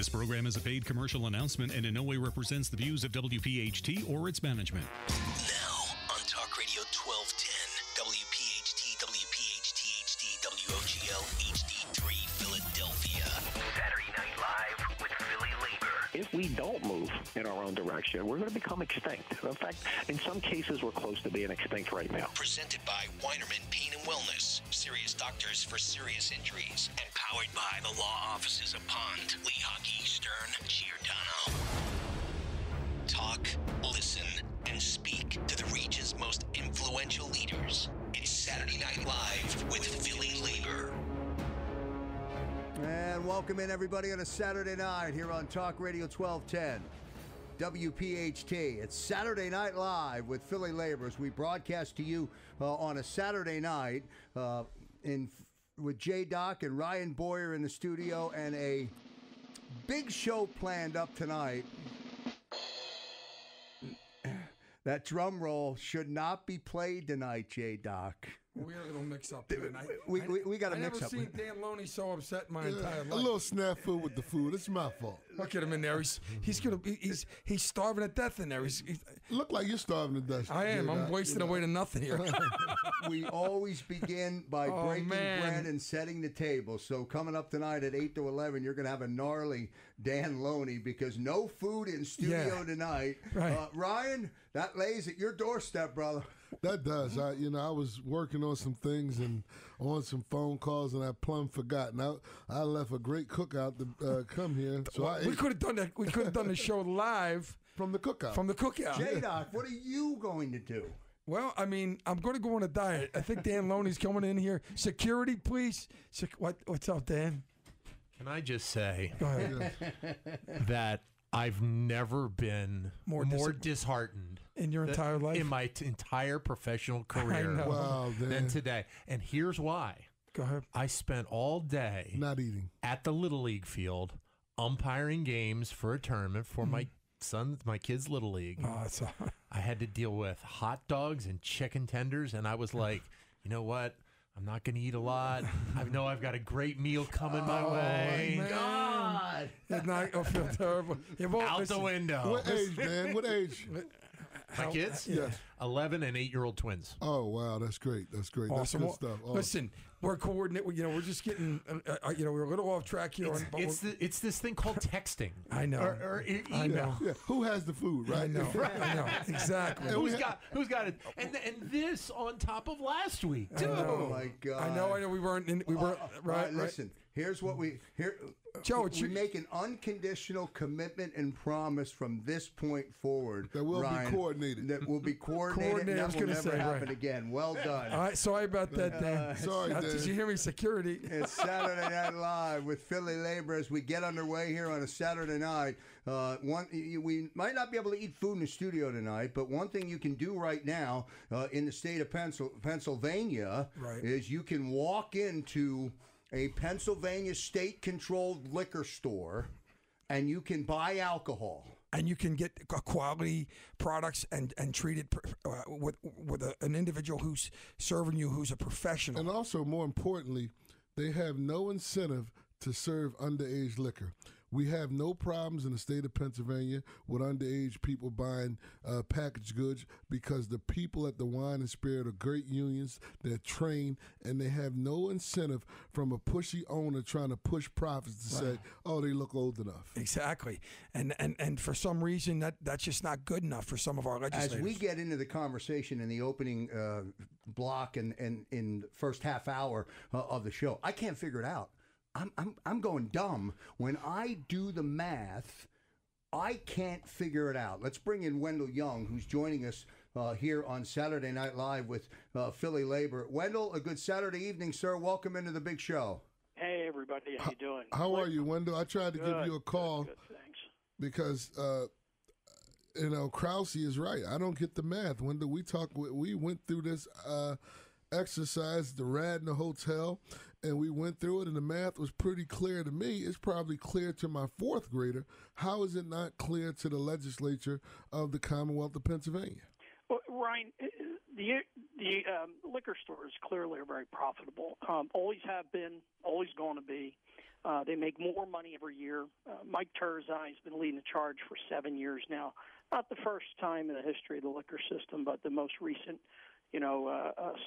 This program is a paid commercial announcement and in no way represents the views of WPHT or its management. Now on Talk Radio 1210, WPHT, WPHT HD, WOGL HD3 Philadelphia. Saturday Night Live with PhillyLabor. If we don't move in our own direction, we're going to become extinct. In fact, in some cases, we're close to being extinct right now. Presented by Weinerman Pain and Wellness, serious doctors for serious injuries, and powered by the law offices of Pond, Lehocky, Stern, Giordano. Talk, listen, and speak to the region's most influential leaders. It's Saturday Night Live with PhillyLabor. And welcome in, everybody, on a Saturday night here on Talk Radio 1210, WPHT. It's Saturday Night Live with PhillyLabor as we broadcast to you on a Saturday night with J. Doc and Ryan Boyer in the studio, and a big show planned up tonight. That drum roll should not be played tonight, J. Doc. We're a little mix up tonight. We got to mix up. I've never seen Dan Loney so upset in my entire life. A little snafu with the food. It's my fault. Look at him in there. He's starving to death in there. Look like you're starving to death. I am. I'm wasting away to nothing here. We always begin by breaking bread and setting the table. So coming up tonight at 8 to 11, you're going to have a gnarly Dan Loney because no food in studio tonight. Right. Ryan, that lays at your doorstep, brother. That does. I was working on some things and on some phone calls, and I plumb forgot. Now I left a great cookout to come here. So we could have done that. We could have done the show live from the cookout. J-Doc, what are you going to do? Well, I mean, I'm going to go on a diet. I think Dan Loney's coming in here. Security, please. What's up, Dan? Can I just say Go ahead. that I've never been more disheartened in your entire life? In my entire professional career than today. And here's why. Go ahead. I spent all day not eating at the Little League field, umpiring games for a tournament for my kids' Little League. I had to deal with hot dogs and chicken tenders, and I was like, you know what? I'm not going to eat a lot. I know I've got a great meal coming my way. My God. I feel terrible. Out the window. What age, man? What age? My kids? Yes. 11 and 8-year-old twins. Oh, wow. That's great. That's great. Awesome. That's good stuff. Awesome. Listen, we're coordinating. We're just getting, we're a little off track here. It's this thing called texting. I know. I know. Yeah. Who has the food, right? I know. I know. Exactly. Who's got it? And this on top of last week, too. Oh, my God. I know. We weren't. Right. Listen, here's what Joe, we make an unconditional commitment and promise from this point forward. That will Ryan, be coordinated. That will be coordinated. And that will never happen again. Well done. All right. Sorry about that, Dan. Sorry, Dan. Did you hear me? Security. It's Saturday Night Live with PhillyLabor as we get underway here on a Saturday night. We might not be able to eat food in the studio tonight, but one thing you can do right now in the state of Pennsylvania is you can walk into a Pennsylvania state-controlled liquor store, and you can buy alcohol. And you can get quality products and treat it with an individual who's serving you, who's a professional. And also, more importantly, they have no incentive to serve underage liquor. We have no problems in the state of Pennsylvania with underage people buying packaged goods because the people at the Wine and Spirit are great unions. They're trained, and they have no incentive from a pushy owner trying to push profits to say, oh, they look old enough. Exactly. And for some reason, that's just not good enough for some of our legislators. As we get into the conversation in the opening block and in the first half hour of the show, I can't figure it out. I'm going dumb. When I do the math, I can't figure it out. Let's bring in Wendell Young, who's joining us here on Saturday Night Live with PhillyLabor. Wendell, a good Saturday evening, sir. Welcome into the big show. Hey, everybody. How you doing? How are you, Wendell? I tried to give you a call good, thanks. because, Krause is right. I don't get the math. Wendell, we went through this exercise, the rad in the hotel, and we went through it, and the math was pretty clear to me. It's probably clear to my fourth grader. How is it not clear to the legislature of the Commonwealth of Pennsylvania? Well, Ryan, the liquor stores clearly are very profitable. Always have been, always going to be. They make more money every year. Mike Turzai has been leading the charge for 7 years now. Not the first time in the history of the liquor system, but the most recent,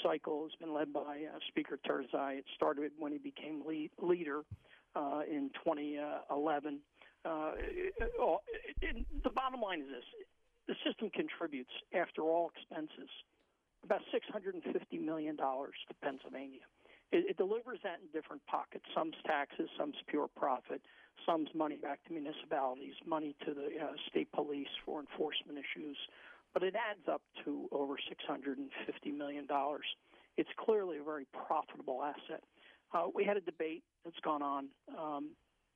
cycle has been led by Speaker Turzai. It started when he became leader in 2011. The bottom line is this. The system contributes, after all expenses, about $650 million to Pennsylvania. It delivers that in different pockets. Some's taxes, some's pure profit, some's money back to municipalities, money to the state police for enforcement issues. But it adds up to over $650 million. It's clearly a very profitable asset. We had a debate that's gone on.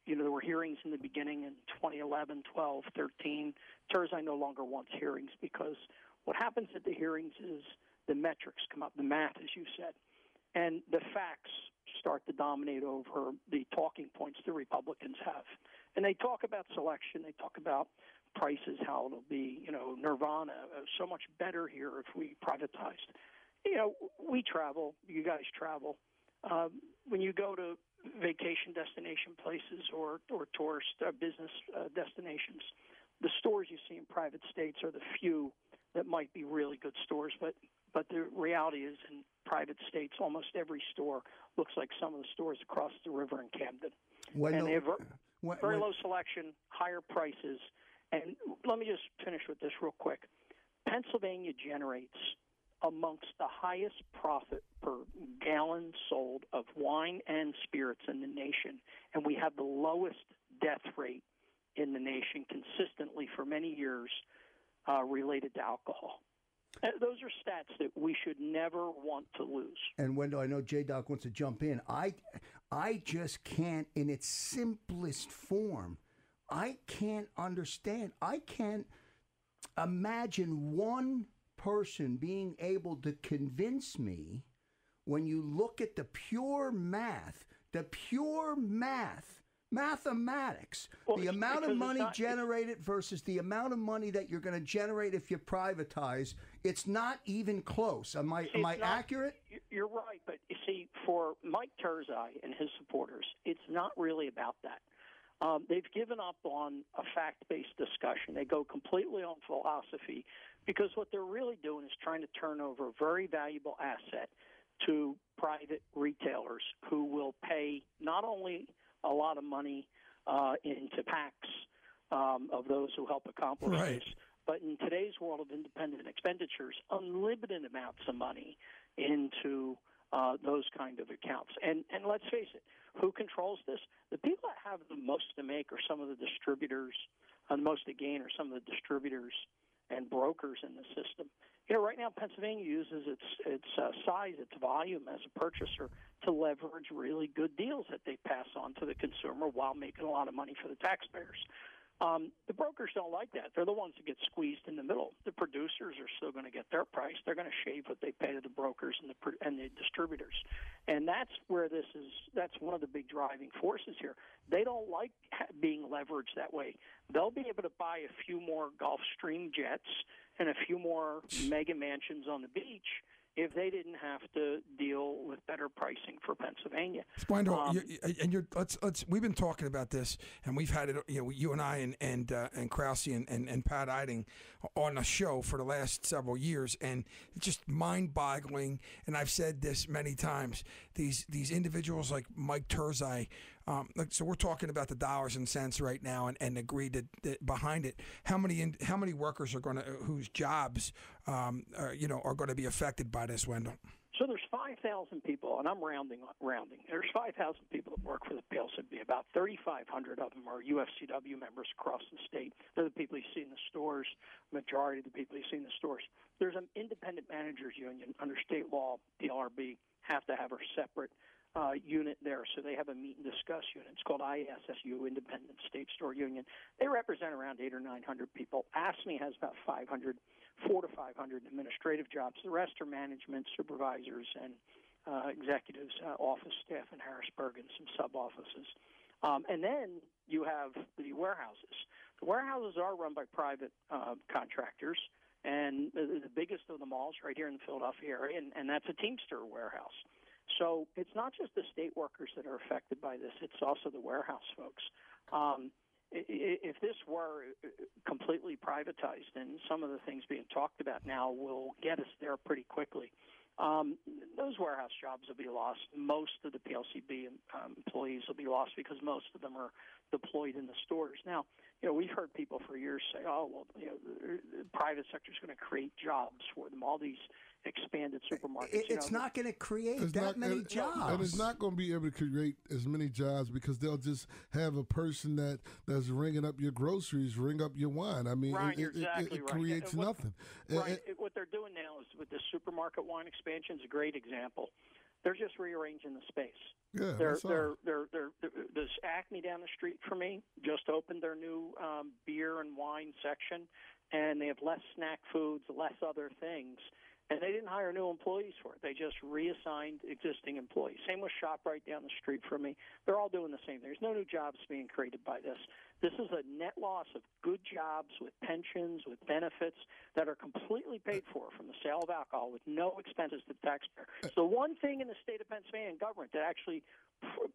There were hearings in the beginning in 2011, 12, 13. Turzai no longer wants hearings because what happens at the hearings is the metrics come up, the math, as you said, and the facts start to dominate over the talking points the Republicans have. And they talk about selection, they talk about prices, how it'll be, nirvana, so much better here if we privatized. We travel, you guys travel. When you go to vacation destination places or tourist business destinations, the stores you see in private states are the few that might be really good stores, but the reality is in private states, almost every store looks like some of the stores across the river in Camden. And they have very low selection, higher prices. And let me just finish with this real quick. Pennsylvania generates amongst the highest profit per gallon sold of wine and spirits in the nation, and we have the lowest death rate in the nation consistently for many years related to alcohol. Those are stats that we should never want to lose. And Wendell, I know J-Doc wants to jump in. I just can't, in its simplest form, I can't understand. I can't imagine one person being able to convince me, when you look at the pure math, mathematics, the amount of money generated versus the amount of money that you're going to generate if you privatize, it's not even close. Am I accurate? You're right, but you see, for Mike Turzai and his supporters, it's not really about that. They've given up on a fact-based discussion. They go completely on philosophy because what they're really doing is trying to turn over a very valuable asset to private retailers who will pay not only a lot of money into PACs of those who help accomplish this, but in today's world of independent expenditures, unlimited amounts of money into those kind of accounts. And let's face it, who controls this? The people that have the most to make are some of the distributors, the most to gain are some of the distributors and brokers in the system. Right now Pennsylvania uses its size, its volume as a purchaser to leverage really good deals that they pass on to the consumer while making a lot of money for the taxpayers. The brokers don't like that. They're the ones that get squeezed in the middle. The producers are still going to get their price. They're going to shave what they pay to the brokers and the distributors. And that's where that's one of the big driving forces here. They don't like being leveraged that way. They'll be able to buy a few more Gulfstream jets and a few more mega mansions on the beach if they didn't have to deal with better pricing for Pennsylvania. Wendell, we've been talking about this, and we've had it. You and I and Krause and Pat Eiding on a show for the last several years, and it's just mind-boggling. And I've said this many times. These individuals like Mike Turzai. So we're talking about the dollars and cents right now, and agree that behind it, how many workers are whose jobs are going to be affected by this, Wendell? So there's 5,000 people, and I'm rounding. There's 5,000 people that work for the PLCB. About 3,500 of them are UFCW members across the state. They're the people you see in the stores. Majority of the people you see in the stores. There's an independent managers union under state law. The LRB have to have a separate unit there, so they have a meet and discuss unit. It's called ISSU, Independent State Store Union. They represent around 800 or 900 people. ASME has about 400 to 500 administrative jobs. The rest are management, supervisors, and executives, office staff in Harrisburg and some sub-offices. And then you have the warehouses. The warehouses are run by private contractors, and the biggest of them all is right here in the Philadelphia area, and that's a Teamster warehouse. So it's not just the state workers that are affected by this; it's also the warehouse folks. If this were completely privatized, and some of the things being talked about now will get us there pretty quickly, those warehouse jobs will be lost. Most of the PLCB employees will be lost because most of them are deployed in the stores. Now, we've heard people for years say, "Oh, well, the private sector is going to create jobs for them." All these expanded supermarkets. It's not going to create many jobs. And it's not going to be able to create as many jobs because they'll just have a person that's ringing up your groceries, ring up your wine. I mean, right, it creates nothing. Right. What they're doing now is with the supermarket wine expansion is a great example. They're just rearranging the space. Yeah, this Acme down the street from me just opened their new beer and wine section, and they have less snack foods, less other things. And they didn't hire new employees for it. They just reassigned existing employees. Same with ShopRite down the street from me. They're all doing the same thing. There's no new jobs being created by this. This is a net loss of good jobs with pensions, with benefits that are completely paid for from the sale of alcohol with no expenses to the taxpayer. It's the one thing in the state of Pennsylvania government that actually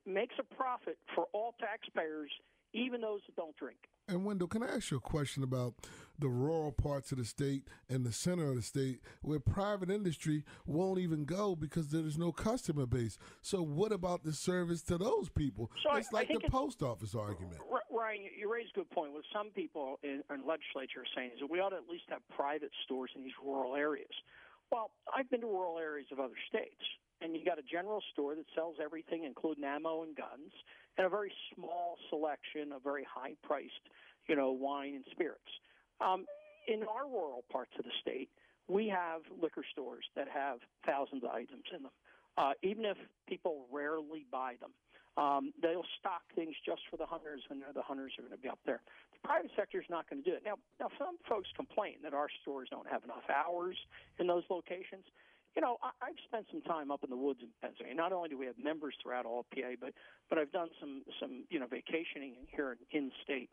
makes a profit for all taxpayers, even those that don't drink. And Wendell, can I ask you a question about the rural parts of the state and the center of the state where private industry won't even go because there's no customer base? So what about the service to those people? So it's like the post office argument. Ryan, you raise a good point. What some people in legislature are saying is that we ought to at least have private stores in these rural areas. Well, I've been to rural areas of other states, and you got a general store that sells everything, including ammo and guns, and a very small selection of very high-priced, wine and spirits. In our rural parts of the state, we have liquor stores that have thousands of items in them. Even if people rarely buy them, they'll stock things just for the hunters when the hunters are going to be up there. The private sector is not going to do it. Now, some folks complain that our stores don't have enough hours in those locations. I've spent some time up in the woods in Pennsylvania. Not only do we have members throughout all of PA, but I've done some vacationing here in state.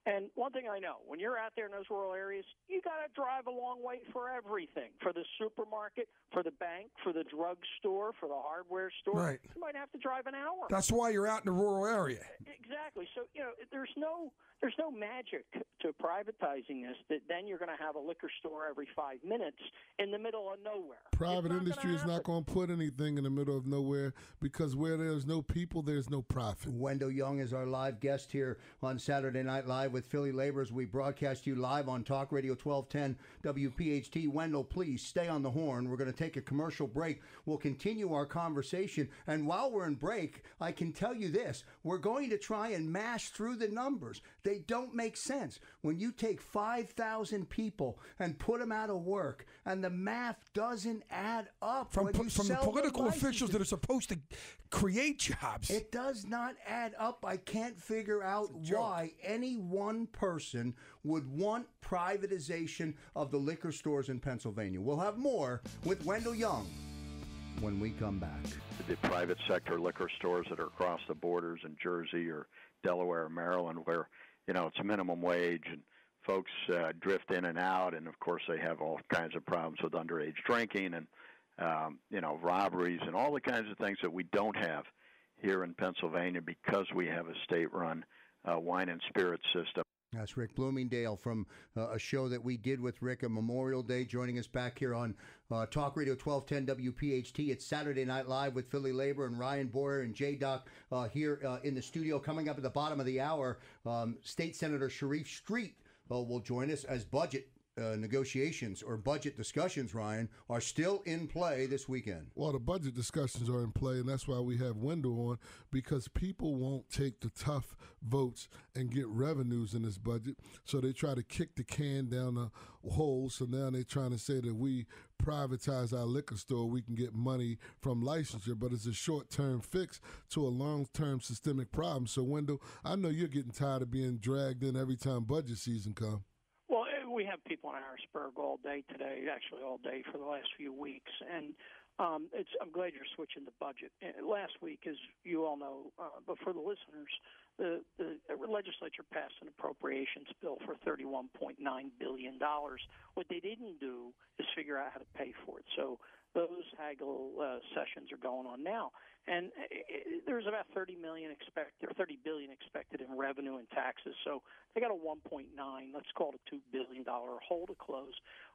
And one thing I know, when you're out there in those rural areas, you got to drive a long way for everything, for the supermarket, for the bank, for the drugstore, for the hardware store. Right. You might have to drive an hour. That's why you're out in the rural area. Exactly. So, there's no magic to privatizing this that then you're going to have a liquor store every 5 minutes in the middle of nowhere. Private industry is not going to put anything in the middle of nowhere because where there's no people, there's no profit. Wendell Young is our live guest here on Saturday Night Live with PhillyLabor as we broadcast you live on Talk Radio 1210 WPHT. Wendell, please stay on the horn. We're going to take a commercial break. We'll continue our conversation. And while we're in break, I can tell you this. We're going to try and mash through the numbers. They don't make sense. When you take 5,000 people and put them out of work and the math doesn't add up. From the political officials that are supposed to create jobs. It does not add up. I can't figure out why any one person would want privatization of the liquor stores in Pennsylvania. We'll have more with Wendell Young when we come back. The private sector liquor stores that are across the borders in Jersey or Delaware or Maryland where, it's a minimum wage and folks drift in and out, and of course they have all kinds of problems with underage drinking and robberies and all the kinds of things that we don't have here in Pennsylvania because we have a state-run wine and spirits system. That's Rick Bloomingdale from a show that we did with Rick on Memorial Day, joining us back here on Talk Radio 1210 WPHT. It's Saturday Night Live with PhillyLabor and Ryan Boyer and J-Doc here in the studio. Coming up at the bottom of the hour, State Senator Sharif Street will join us as budget negotiations or budget discussions, Ryan, are still in play this weekend. Well, the budget discussions are in play, and that's why we have Wendell on, because people won't take the tough votes and get revenues in this budget, so they try to kick the can down the hole. So now they're trying to say that we privatize our liquor store, we can get money from licensure, but it's a short-term fix to a long-term systemic problem. So, Wendell, I know you're getting tired of being dragged in every time budget season comes. Well, we have people in Harrisburg all day today, actually all day for the last few weeks, and I'm glad you're switching the budget. Last week, as you all know, but for the listeners, the legislature passed an appropriations bill for $31.9 billion. What they didn't do is figure out how to pay for it. So those haggle sessions are going on now, and there's about $30 billion expected in revenue and taxes. So they got a 1.9, let's call it a $2 billion hole to close.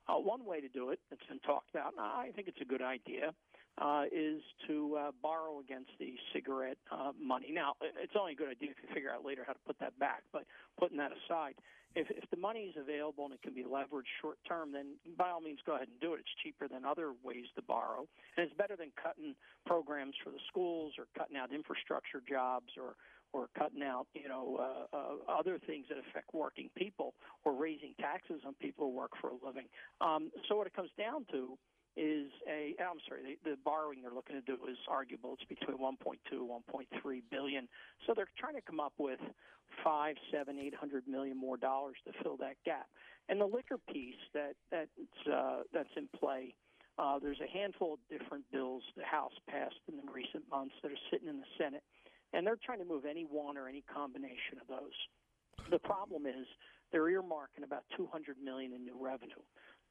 One way to do it that's been talked about, and I think it's a good idea, is to borrow against the cigarette money. Now, it's only a good idea if you figure out later how to put that back. But putting that aside, if the money is available and it can be leveraged short term, then by all means go ahead and do it. It's cheaper than other ways to borrow, and it's better than cutting programs for the schools or cutting out infrastructure jobs or cutting out, other things that affect working people or raising taxes on people who work for a living. So what it comes down to is the borrowing they're looking to do is arguable. It's between 1.2 and 1.3 billion. So they're trying to come up with $500, $700, $800 million more dollars to fill that gap. And the liquor piece that's in play. There's a handful of different bills the House passed in the recent months that are sitting in the Senate, and they're trying to move any one or any combination of those. The problem is they're earmarking about $200 million in new revenue.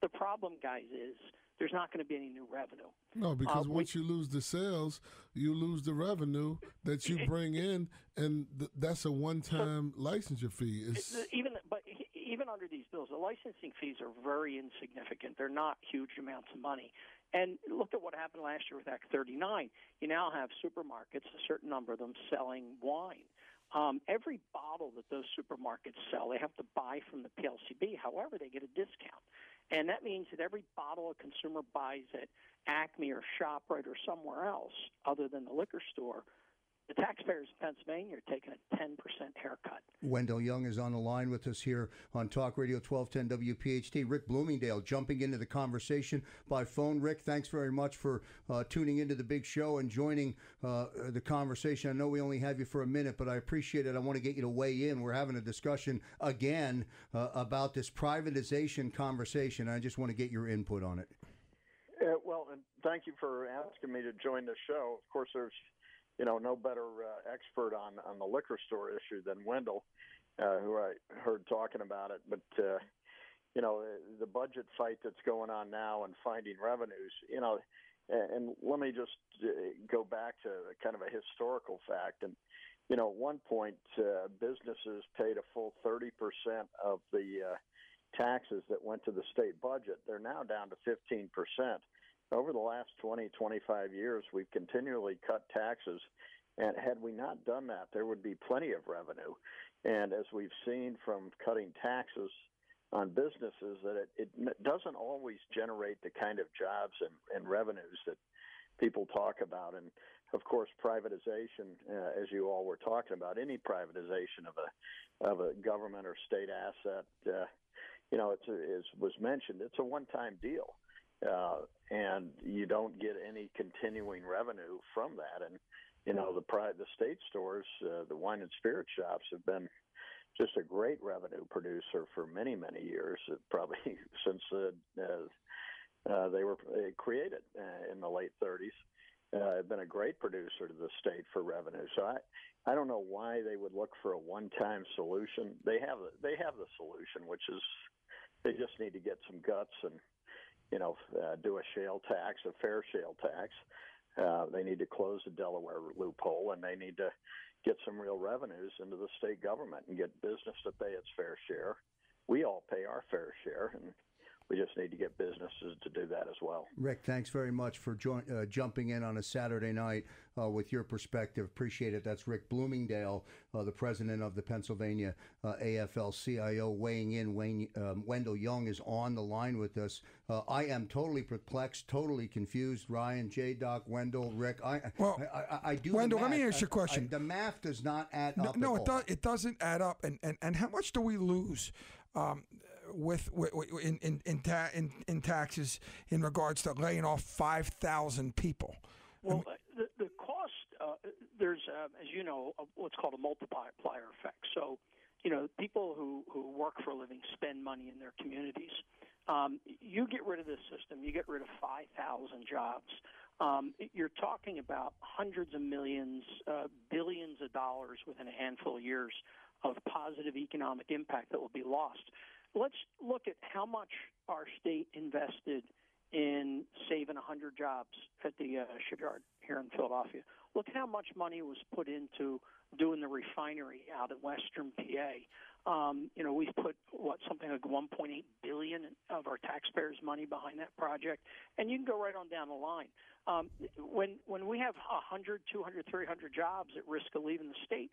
The problem, guys, is there's not going to be any new revenue. No, because once you lose the sales, you lose the revenue that you bring in, and that's a one-time licensure fee. Even under these bills, the licensing fees are very insignificant. They're not huge amounts of money. And look at what happened last year with Act 39. You now have supermarkets, a certain number of them, selling wine. Every bottle that those supermarkets sell, they have to buy from the PLCB. However, they get a discount. And that means that every bottle a consumer buys at Acme or ShopRite or somewhere else other than the liquor store, the taxpayers in Pennsylvania are taking a 10% haircut. Wendell Young is on the line with us here on Talk Radio 1210 WPHT. Rick Bloomingdale jumping into the conversation by phone. Rick, thanks very much for tuning into the big show and joining the conversation. I know we only have you for a minute, but I appreciate it. I want to get you to weigh in. We're having a discussion again about this privatization conversation. I just want to get your input on it. Well, and thank you for asking me to join the show. Of course, there's no better expert on the liquor store issue than Wendell, who I heard talking about it. But, the budget fight that's going on now and finding revenues, and let me just go back to kind of a historical fact. And, at one point, businesses paid a full 30% of the taxes that went to the state budget. They're now down to 15%. Over the last 20, 25 years, we've continually cut taxes, and had we not done that, there would be plenty of revenue. And as we've seen from cutting taxes on businesses, that it doesn't always generate the kind of jobs and revenues that people talk about. And, of course, privatization, as you all were talking about, any privatization of a government or state asset, as was mentioned, it's a one-time deal. And you don't get any continuing revenue from that. And, the state stores, the wine and spirit shops have been just a great revenue producer for many, many years, probably since they were created in the late 30s. Have been a great producer to the state for revenue. So I don't know why they would look for a one-time solution. They have the solution, which is they just need to get some guts and do a shale tax, a fair shale tax. They need to close the Delaware loophole, and they need to get some real revenues into the state government and get business to pay its fair share. We all pay our fair share, and we just need to get businesses to do that as well. Rick, thanks very much for jumping in on a Saturday night with your perspective. Appreciate it. That's Rick Bloomingdale, the president of the Pennsylvania AFL-CIO, weighing in. Wendell Young is on the line with us. I am totally perplexed, totally confused. Ryan, J-Doc, Wendell, Rick. I do. Wendell, let me ask you a question. The math does not add up. No, it doesn't add up. And how much do we lose in taxes in regards to laying off 5,000 people? Well, the cost, there's, as you know, what's called a multiplier effect. So, people who work for a living spend money in their communities. You get rid of this system, you get rid of 5,000 jobs. You're talking about hundreds of millions, billions of dollars within a handful of years of positive economic impact that will be lost. Let's look at how much our state invested in saving 100 jobs at the shipyard here in Philadelphia. Look how much money was put into doing the refinery out in Western PA. We've put something like $1.8 billion of our taxpayers' money behind that project, and you can go right on down the line. When we have 100, 200, 300 jobs at risk of leaving the state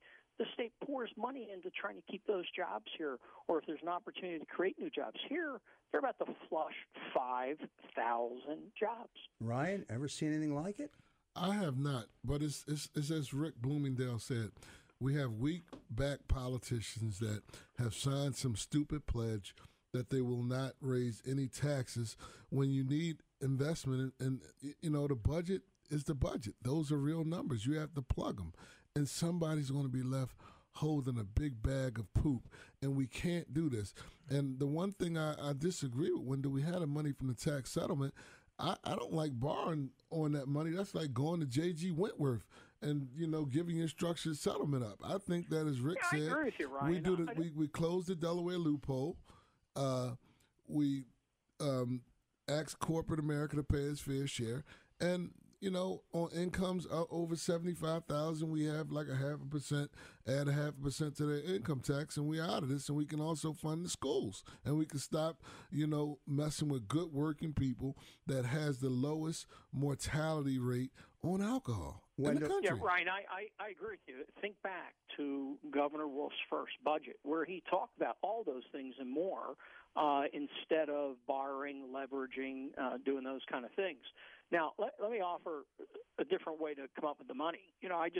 pours money into trying to keep those jobs here, or if there's an opportunity to create new jobs here, they're about to flush 5,000 jobs. Ryan, ever seen anything like it? I have not, but it's as Rick Bloomingdale said. We have weak-backed politicians that have signed some stupid pledge that they will not raise any taxes when you need investment. And the budget is the budget. Those are real numbers. You have to plug them. And somebody's going to be left holding a big bag of poop, and we can't do this. And the one thing I disagree with, when we had the money from the tax settlement, I don't like borrowing on that money. That's like going to J.G. Wentworth and, giving instructions settlement up. I think that, as Rick said, I agree with you, Ryan. We closed the Delaware loophole. We asked corporate America to pay its fair share. And, on incomes over $75,000, we have like 0.5%, add 0.5% to their income tax, and we're out of this. And we can also fund the schools, and we can stop, messing with good working people that has the lowest mortality rate on alcohol in the country. Yeah, Ryan, I agree with you. Think back to Governor Wolf's first budget, where he talked about all those things and more, instead of borrowing, leveraging, doing those kind of things. Now, let me offer a different way to come up with the money. I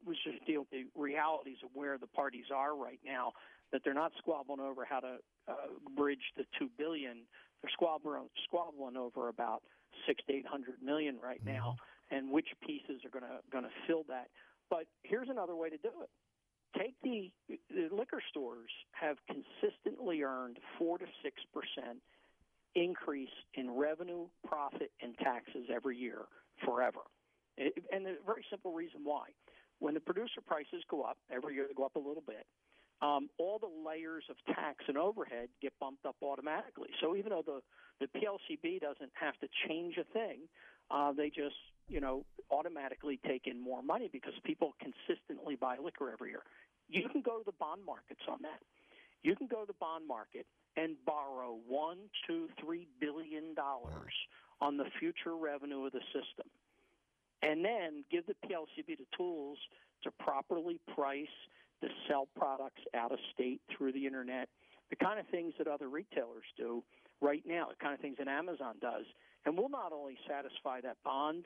was just dealing with the realities of where the parties are right now, that they're not squabbling over how to bridge the $2 billion. They're squabbling over about $600 to $800 million right now, and which pieces are going to fill that. But here's another way to do it. Take the liquor stores have consistently earned 4 to 6% increase in revenue, profit, and taxes every year forever. And there's a very simple reason why. When the producer prices go up, every year they go up a little bit, all the layers of tax and overhead get bumped up automatically. So even though the PLCB doesn't have to change a thing, they just automatically take in more money because people consistently buy liquor every year. You can go to the bond markets on that. You can go to the bond market and borrow $1, $2, $3 billion on the future revenue of the system, and then give the PLCB the tools to properly price, to sell products out of state through the internet, the kind of things that other retailers do right now, the kind of things that Amazon does. And we'll not only satisfy that bond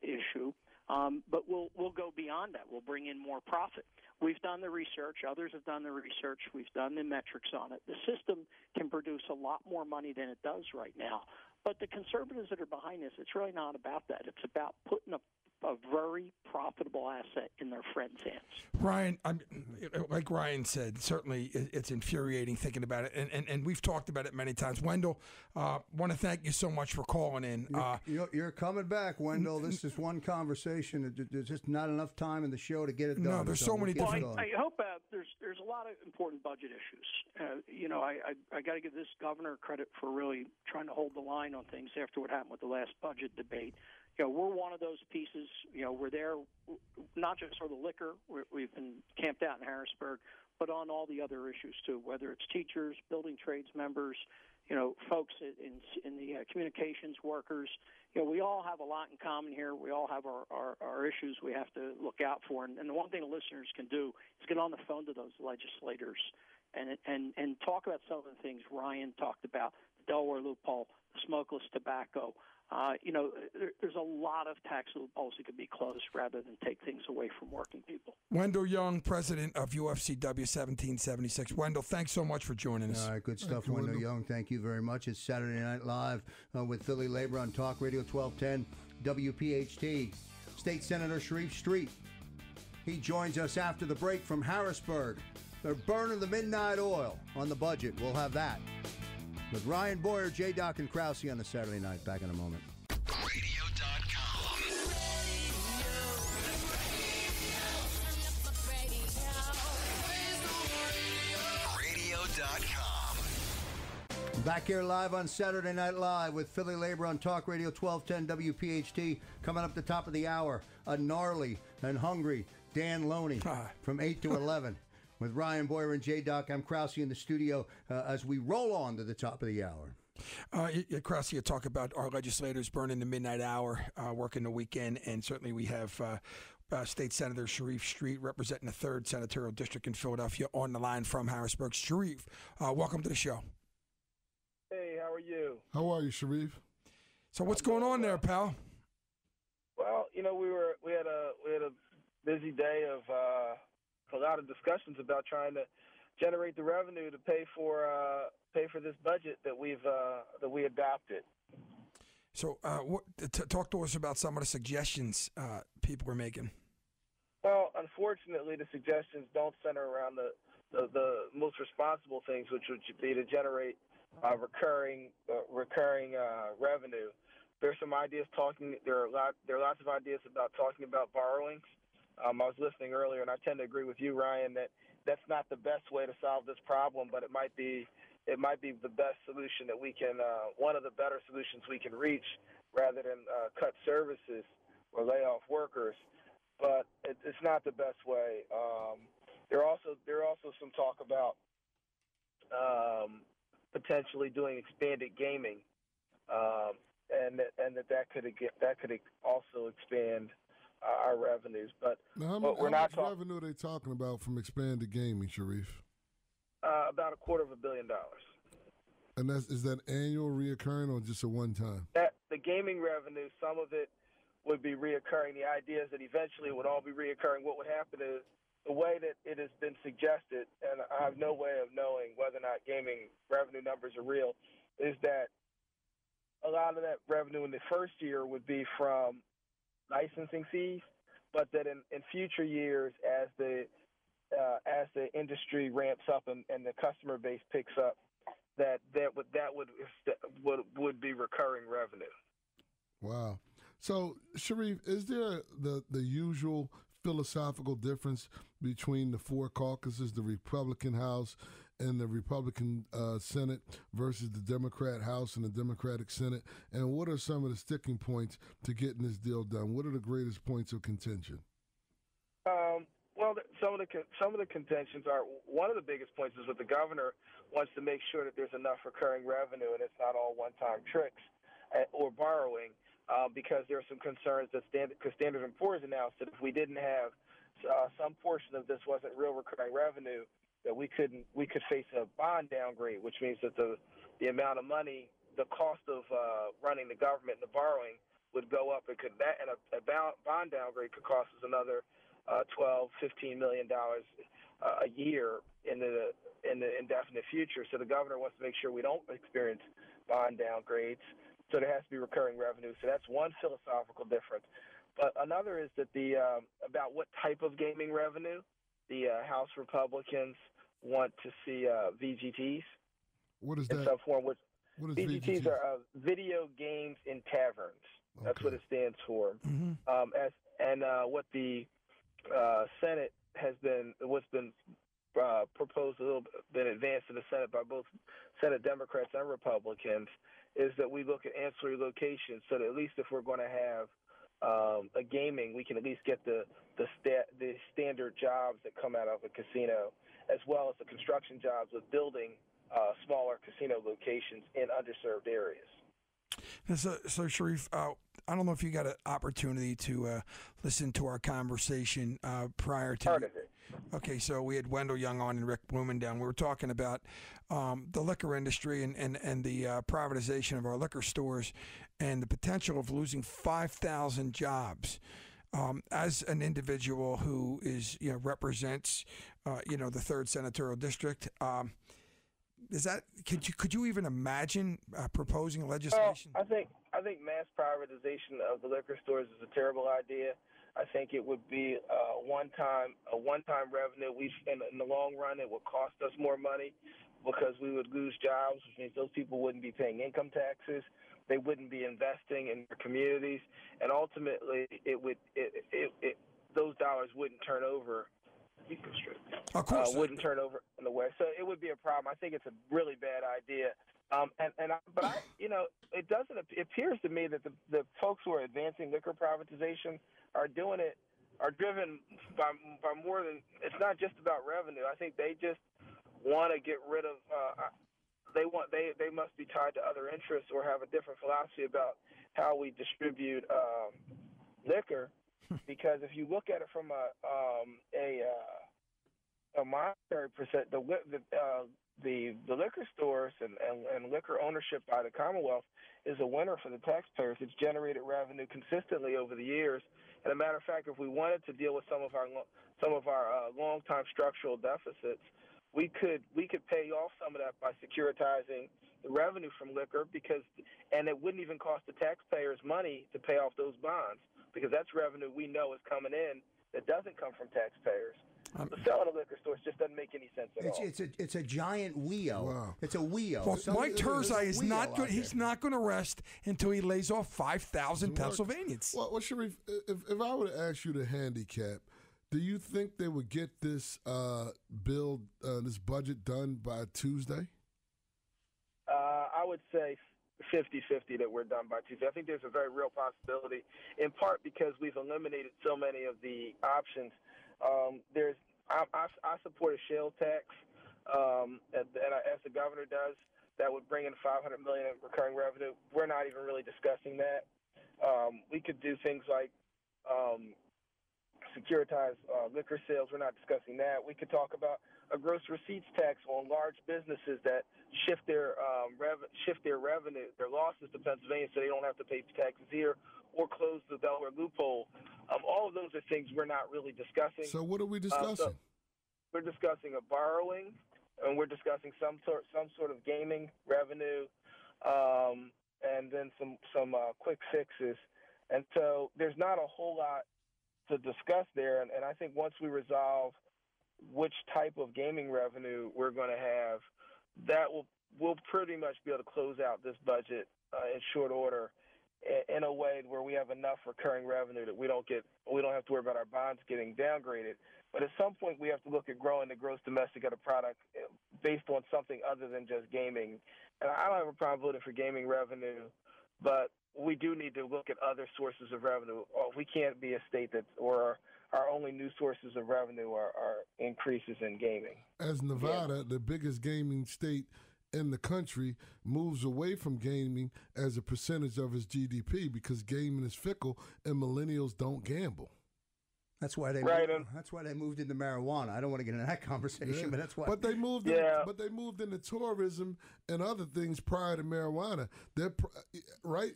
issue, but we'll go beyond that. We'll bring in more profit. We've done the research. Others have done the research. We've done the metrics on it. The system can produce a lot more money than it does right now. But the conservatives that are behind this, it's really not about that. It's about putting a very profitable asset in their friends' hands. Ryan, like Ryan said, certainly it's infuriating thinking about it, and we've talked about it many times. Wendell, want to thank you so much for calling in. You're coming back, Wendell. This is one conversation. There's just not enough time in the show to get it done. No, there's so many different. I hope there's a lot of important budget issues. I got to give this governor credit for really trying to hold the line on things after what happened with the last budget debate. We're one of those pieces. We're there not just for the liquor. We've been camped out in Harrisburg, but on all the other issues too, whether it's teachers, building trades members, folks in the communications workers. We all have a lot in common here. We all have our issues we have to look out for. And the one thing the listeners can do is get on the phone to those legislators and talk about some of the things Ryan talked about, the Delaware loophole, the smokeless tobacco. There's a lot of tax loopholes that could be closed rather than take things away from working people. Wendell Young, president of UFCW 1776. Wendell, thanks so much for joining us. All right, good stuff, Wendell Young. Thank you very much. It's Saturday Night Live with PhillyLabor on Talk Radio 1210 WPHT. State Senator Sharif Street. He joins us after the break from Harrisburg. They're burning the midnight oil on the budget. We'll have that with Ryan Boyer, J. Doc, and Krause on the Saturday night. Back in a moment. Radio Doc PhillyLabor.com. Back here live on Saturday Night Live with PhillyLabor on Talk Radio 1210 WPHT. Coming up the top of the hour, a gnarly and hungry Dan Loney from 8 to 11. With Ryan Boyer and J-Doc, I'm Krause in the studio as we roll on to the top of the hour. Krause, you talk about our legislators burning the midnight hour, working the weekend, and certainly we have State Senator Sharif Street representing the 3rd Senatorial District in Philadelphia on the line from Harrisburg. Sharif, welcome to the show. Hey, how are you? How are you, Sharif? So what's going on there, pal? Well, we had a busy day of a lot of discussions about trying to generate the revenue to pay for this budget that we adopted. So, talk to us about some of the suggestions people are making. Well, unfortunately, the suggestions don't center around the most responsible things, which would be to generate recurring revenue. There's some ideas there are lots of ideas about talking about borrowings. I was listening earlier, and I tend to agree with you, Ryan, that that's not the best way to solve this problem, but it might be the best solution that we can, one of the better solutions we can reach, rather than cut services or lay off workers. But it's not the best way. There are also some talk about potentially doing expanded gaming, and that could also expand our revenues, but now, we're how not much revenue are they talking about from expanded gaming, Sharif? About $250 million. And is that annual, reoccurring, or just a one-time? The gaming revenue, some of it would be reoccurring. The idea is that eventually it would all be reoccurring. What would happen is the way that it has been suggested, and I have no way of knowing whether or not gaming revenue numbers are real, is that a lot of that revenue in the first year would be from licensing fees, but that in future years, as the industry ramps up and the customer base picks up, that would be recurring revenue. Wow. So, Sharif, is there the usual philosophical difference between the 4 caucuses, the Republican House and the Republican Senate versus the Democrat House and the Democratic Senate? And what are some of the sticking points to getting this deal done? What are the greatest points of contention? Well, some of the contentions are, one of the biggest points is that the governor wants to make sure that there's enough recurring revenue and it's not all one-time tricks or borrowing, because there are some concerns that Standard & Poor's announced that if we didn't have some portion of this wasn't real recurring revenue, that we could face a bond downgrade, which means that the amount of money, the cost of running the government and the borrowing would go up. And a bond downgrade could cost us another $12-15 million a year in the indefinite future. So the governor wants to make sure we don't experience bond downgrades. So there has to be recurring revenue. So that's one philosophical difference. But another is that about what type of gaming revenue. The House Republicans want to see VGTs. What is that? In some form. What is VGTs are video games in taverns. Okay. That's what it stands for. Mm-hmm. What the Senate what's been proposed, a little bit advanced in the Senate by both Senate Democrats and Republicans, is that we look at ancillary locations, so that at least if we're going to have a gaming, we can at least get the standard jobs that come out of a casino, as well as the construction jobs of building smaller casino locations in underserved areas. So Sharif, I don't know if you got an opportunity to listen to our conversation prior to. Part of it. Okay, so we had Wendell Young on and Rick Blumendown. We were talking about the liquor industry and the privatization of our liquor stores and the potential of losing 5,000 jobs. As an individual who is represents the 3rd Senatorial District, could you even imagine proposing legislation? Well, I think mass privatization of the liquor stores is a terrible idea. I think it would be a one-time revenue. In the long run, it would cost us more money because we would lose jobs, which means those people wouldn't be paying income taxes. They wouldn't be investing in their communities, and ultimately, those dollars wouldn't turn over. Of course. Wouldn't turn over in the West. So it would be a problem. I think it's a really bad idea. It doesn't. It appears to me that the folks who are advancing liquor privatization are driven by more than. It's not just about revenue. I think they just want to get rid of. They must be tied to other interests or have a different philosophy about how we distribute liquor. Because if you look at it from a monetary percent, the liquor stores and liquor ownership by the Commonwealth is a winner for the taxpayers. It's generated revenue consistently over the years. And a matter of fact, if we wanted to deal with some of our long-time structural deficits, we could pay off some of that by securitizing the revenue from liquor and it wouldn't even cost the taxpayers money to pay off those bonds because that's revenue we know is coming in that doesn't come from taxpayers. Selling a liquor stores just doesn't make any sense at all. It's a giant wheel. Wow. It's a wheel. Well, Mike Turzai is not good. He's not going to rest until he lays off 5,000 Pennsylvanians. Well, Sharif, if I were to ask you to handicap, do you think they would get this bill, this budget done by Tuesday? I would say 50-50 that we're done by Tuesday. I think there's a very real possibility, in part because we've eliminated so many of the options. I support a shale tax, as the governor does, that would bring in $500 million in recurring revenue. We're not even really discussing that. We could do things like securitize liquor sales. We're not discussing that. We could talk about a gross receipts tax on large businesses that shift their revenue, their losses to Pennsylvania, so they don't have to pay taxes here, or close the Delaware loophole. All of those are things we're not really discussing. So what are we discussing? We're discussing a borrowing, and we're discussing some sort of gaming revenue, and then some quick fixes. And so there's not a whole lot to discuss there. And I think once we resolve which type of gaming revenue we're going to have, we'll pretty much be able to close out this budget in short order, in a way where we have enough recurring revenue that we don't have to worry about our bonds getting downgraded. But at some point, we have to look at growing the gross domestic of the product based on something other than just gaming. And I don't have a problem voting for gaming revenue, but we do need to look at other sources of revenue. We can't be a state or our only new sources of revenue are increases in gaming. As Nevada, the biggest gaming state in the country, moves away from gaming as a percentage of its GDP because gaming is fickle and millennials don't gamble. That's why they moved into marijuana. I don't want to get into that conversation, but that's why. But they moved. But they moved into tourism and other things prior to marijuana. They're right.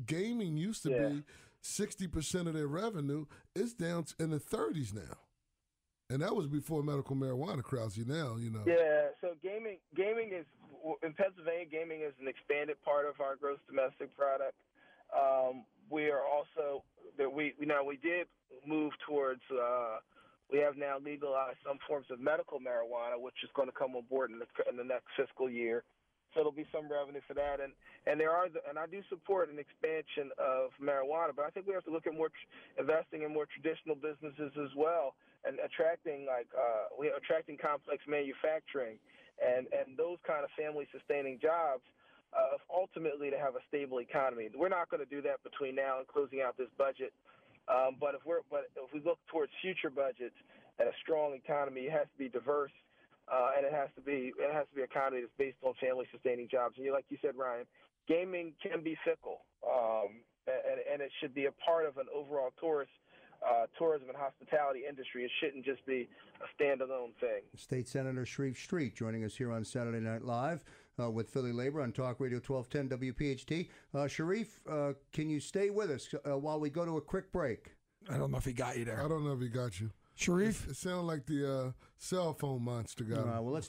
Gaming used to be 60% of their revenue. It's down in the 30s now. And that was before medical marijuana, Krause. Yeah, so gaming is, in Pennsylvania, gaming is an expanded part of our gross domestic product. We are also, we did move towards, we have now legalized some forms of medical marijuana, which is going to come on board in the next fiscal year. So there'll be some revenue for that, and I do support an expansion of marijuana, but I think we have to look at investing in more traditional businesses as well, and attracting complex manufacturing and those kind of family sustaining jobs, ultimately to have a stable economy. We're not going to do that between now and closing out this budget, but if we look towards future budgets and a strong economy, it has to be diverse. And it has to be an economy that's based on family-sustaining jobs. And like you said, Ryan, gaming can be fickle, and it should be a part of an overall tourism and hospitality industry. It shouldn't just be a standalone thing. State Senator Sharif Street joining us here on Saturday Night Live with PhillyLabor on Talk Radio 1210 WPHT. Sharif, can you stay with us while we go to a quick break? I don't know if he got you there. I don't know if he got you. Sharif? It sounded like the cell phone monster got him. Well,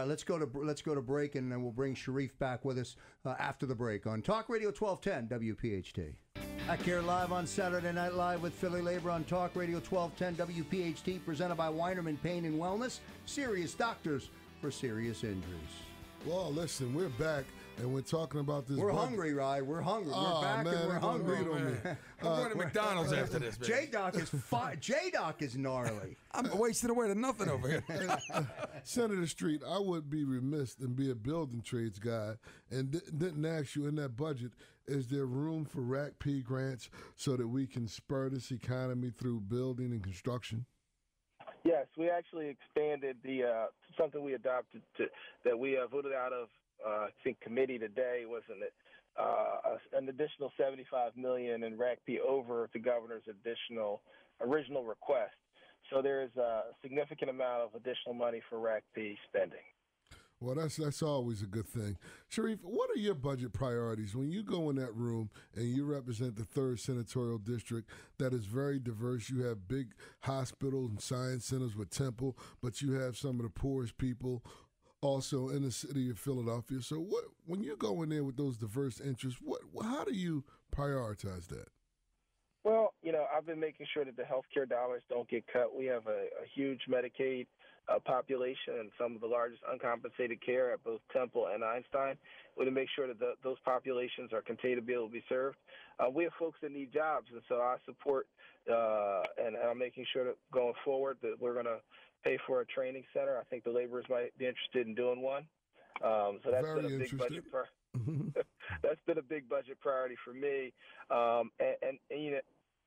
let's go to break, and then we'll bring Sharif back with us after the break on Talk Radio 1210 WPHT. Back here live on Saturday Night Live with PhillyLabor on Talk Radio 1210 WPHT, presented by Weinerman Pain and Wellness, serious doctors for serious injuries. Well, listen, we're back, and we're talking about this. We're hungry, Rye. We're hungry. We're back, man, and we're hungry. I'm going to McDonald's after this, man. J-Doc is gnarly. I'm wasting away to nothing over here. Senator Street, I would be remiss and be a building trades guy and didn't ask you in that budget, is there room for RACP grants so that we can spur this economy through building and construction? Yes, we actually expanded the something we adopted that we voted out of I think committee today, wasn't it? An additional $75 million in RACP over the governor's original request. So there is a significant amount of additional money for RACP spending. Well, that's always a good thing. Sharif, what are your budget priorities when you go in that room and you represent the 3rd Senatorial District that is very diverse? You have big hospitals and science centers with Temple, but you have some of the poorest people also in the city of Philadelphia. So when you go in there with those diverse interests, how do you prioritize that? Well, I've been making sure that the healthcare dollars don't get cut. We have a huge Medicaid population and some of the largest uncompensated care at both Temple and Einstein. We want to make sure that those populations are continued to be able to be served. We have folks that need jobs, and so I support and I'm making sure that going forward that we're going to pay for a training center. I think the laborers might be interested in doing one. So that's Very been a big budget that's been a big budget priority for me.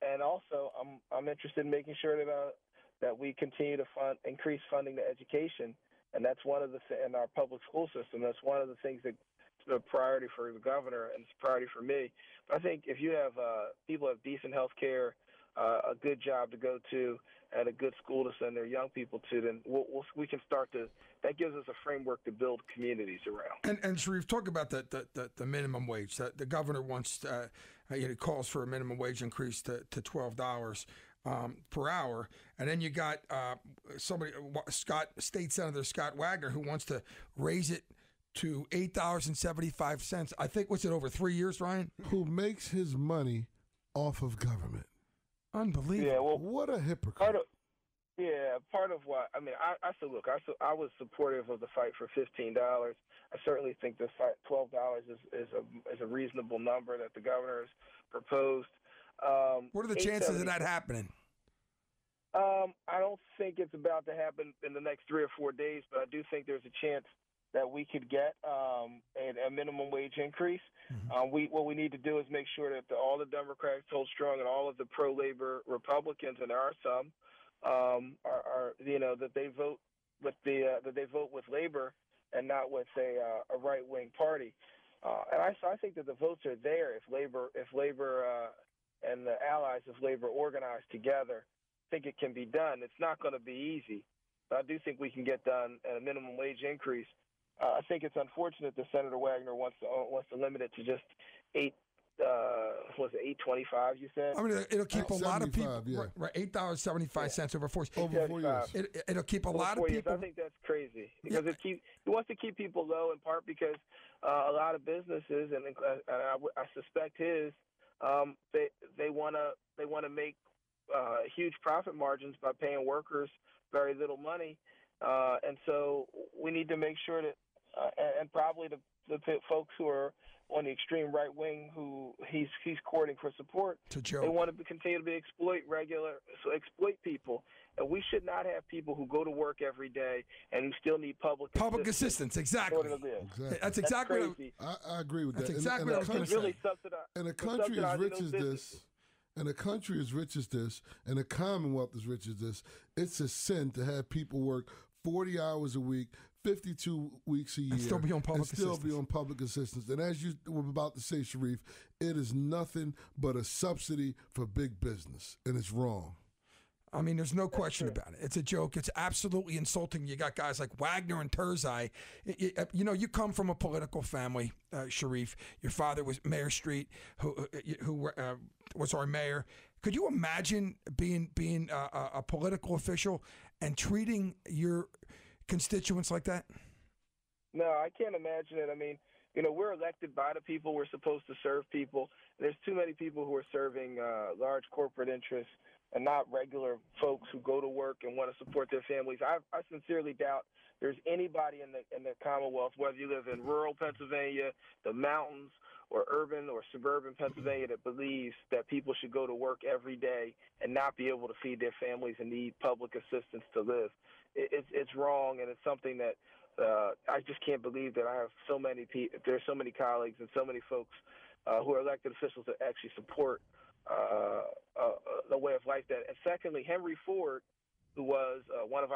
And also I'm interested in making sure that we continue to increase funding to education, and that's one of the in our public school system. That's one of the things that's a priority for the governor, and it's a priority for me. But I think if you have people have decent health care, a good job to go to, and a good school to send their young people to, then we can start to. That gives us a framework to build communities around. And Sharif, talk about the minimum wage. The governor wants calls for a minimum wage increase to $12 per hour, and then you got State Senator Scott Wagner, who wants to raise it to $8.75. I think, what's it, over 3 years, Ryan? Who makes his money off of government? Unbelievable. Yeah, well, what a hypocrite. Part of what I mean, I was supportive of the fight for $15. I certainly think the fight $12 is a reasonable number that the governor has proposed. What are the chances of that happening? I don't think it's about to happen in the next 3 or 4 days, but I do think there's a chance that we could get a minimum wage increase. Mm-hmm. What we need to do is make sure that all the Democrats hold strong and all of the pro-labor Republicans, and there are some, that they vote with labor and not with a right-wing party. And I think that the votes are there if labor and the allies of labor organize together. I think it can be done. It's not going to be easy, but I do think we can get done at a minimum wage increase. I think it's unfortunate that Senator Wagner wants to limit it to just $8.25? You said. I mean, it'll keep a lot of people. Yeah. Right, $8.75 over 4 years. Over 4 years. It'll keep a lot of people. I think that's crazy because he wants to keep people low in part because a lot of businesses and I suspect his they want to make huge profit margins by paying workers very little money, and so we need to make sure that and probably the folks who are on the extreme right wing who he's courting for support, they want to continue to exploit people, and we should not have people who go to work every day and who still need public assistance. Exactly. That's exactly crazy. I agree with that. That's exactly what I was going to say. Really subsidized. And a country as rich as this, and a country as rich as this, and a commonwealth as rich as this, it's a sin to have people work 40 hours a week, 52 weeks a year, and still be on public assistance. And as you were about to say, Sharif, it is nothing but a subsidy for big business, and it's wrong. I mean, there's no question about it. It's a joke. It's absolutely insulting. You got guys like Wagner and Terzai. You come from a political family, Sharif. Your father was Mayor Street, who was our mayor. Could you imagine being a political official and treating your constituents like that? No, I can't imagine it. I mean, we're elected by the people. We're supposed to serve people. There's too many people who are serving large corporate interests and not regular folks who go to work and want to support their families. I sincerely doubt there's anybody in the Commonwealth, whether you live in rural Pennsylvania, the mountains, or urban or suburban Pennsylvania, that believes that people should go to work every day and not be able to feed their families and need public assistance to live. It's wrong, and it's something that I just can't believe that I have so many there's so many colleagues and so many folks who are elected officials that actually support the way of life that. And secondly, Henry Ford, who was one of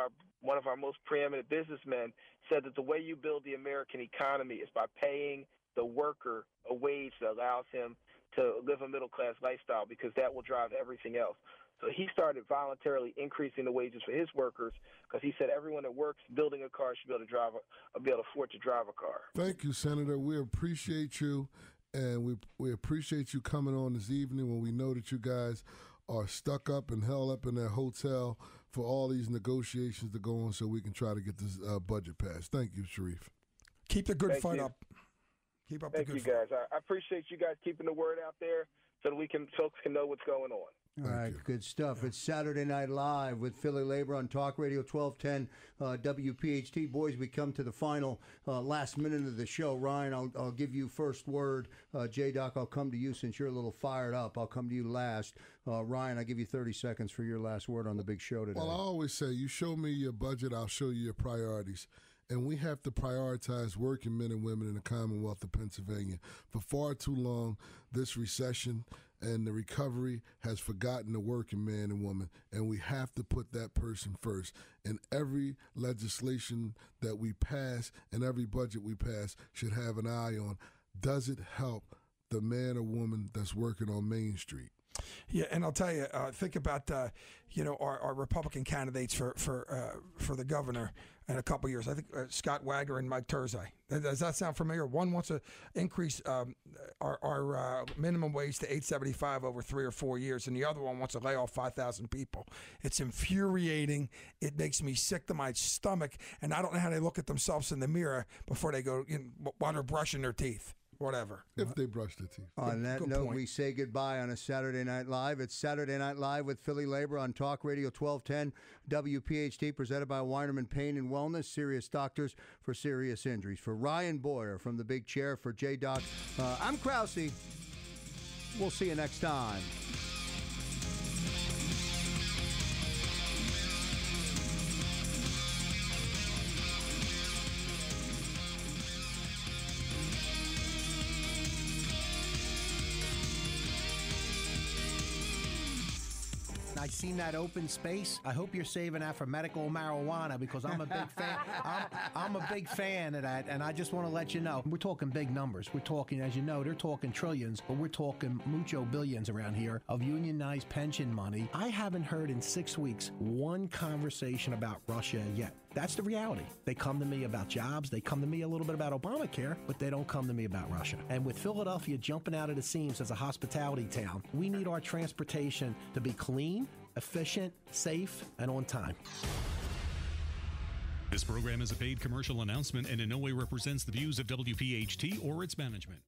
our most preeminent businessmen, said that the way you build the American economy is by paying the worker a wage that allows him to live a middle-class lifestyle, because that will drive everything else. So he started voluntarily increasing the wages for his workers, because he said everyone that works building a car should be able to afford to drive a car. Thank you, Senator. We appreciate you, and we appreciate you coming on this evening when we know that you guys are stuck up and held up in that hotel for all these negotiations to go on so we can try to get this budget passed. Thank you, Sharif. Keep the good fight up. Keep up the good fight. Thank you, guys. I appreciate you guys keeping the word out there so that folks can know what's going on. All right, good stuff. It's Saturday Night Live with PhillyLabor on Talk Radio 1210 WPHT. Boys, we come to the final last minute of the show. Ryan, I'll give you first word. J-Doc, I'll come to you since you're a little fired up. I'll come to you last. Ryan, I'll give you 30 seconds for your last word on the big show today. Well, I always say, you show me your budget, I'll show you your priorities. And we have to prioritize working men and women in the Commonwealth of Pennsylvania. For far too long, this recession and the recovery has forgotten the working man and woman, and we have to put that person first. And every legislation that we pass and every budget we pass should have an eye on, does it help the man or woman that's working on Main Street? Yeah, and I'll tell you, think about our Republican candidates for the governor in a couple of years. I think Scott Wagner and Mike Turzai. Does that sound familiar? One wants to increase our minimum wage to $8.75 over 3 or 4 years, and the other one wants to lay off 5,000 people. It's infuriating. It makes me sick to my stomach, and I don't know how they look at themselves in the mirror before they go while they're brushing their teeth. Whatever. If they brush their teeth. On that note, we say goodbye on a Saturday Night Live. It's Saturday Night Live with PhillyLabor on Talk Radio 1210 WPHT, presented by Weinerman Pain and Wellness, serious doctors for serious injuries. For Ryan Boyer from the big chair, for J-Doc, I'm Krause. We'll see you next time. I seen that open space. I hope you're saving that for medical marijuana, because I'm a big fan. I'm a big fan of that, and I just want to let you know, we're talking big numbers. We're talking, as you know, they're talking trillions, but we're talking mucho billions around here of unionized pension money. I haven't heard in 6 weeks one conversation about Russia yet. That's the reality. They come to me about jobs. They come to me a little bit about Obamacare, but they don't come to me about Russia. And with Philadelphia jumping out of the seams as a hospitality town, we need our transportation to be clean, efficient, safe, and on time. This program is a paid commercial announcement and in no way represents the views of WPHT or its management.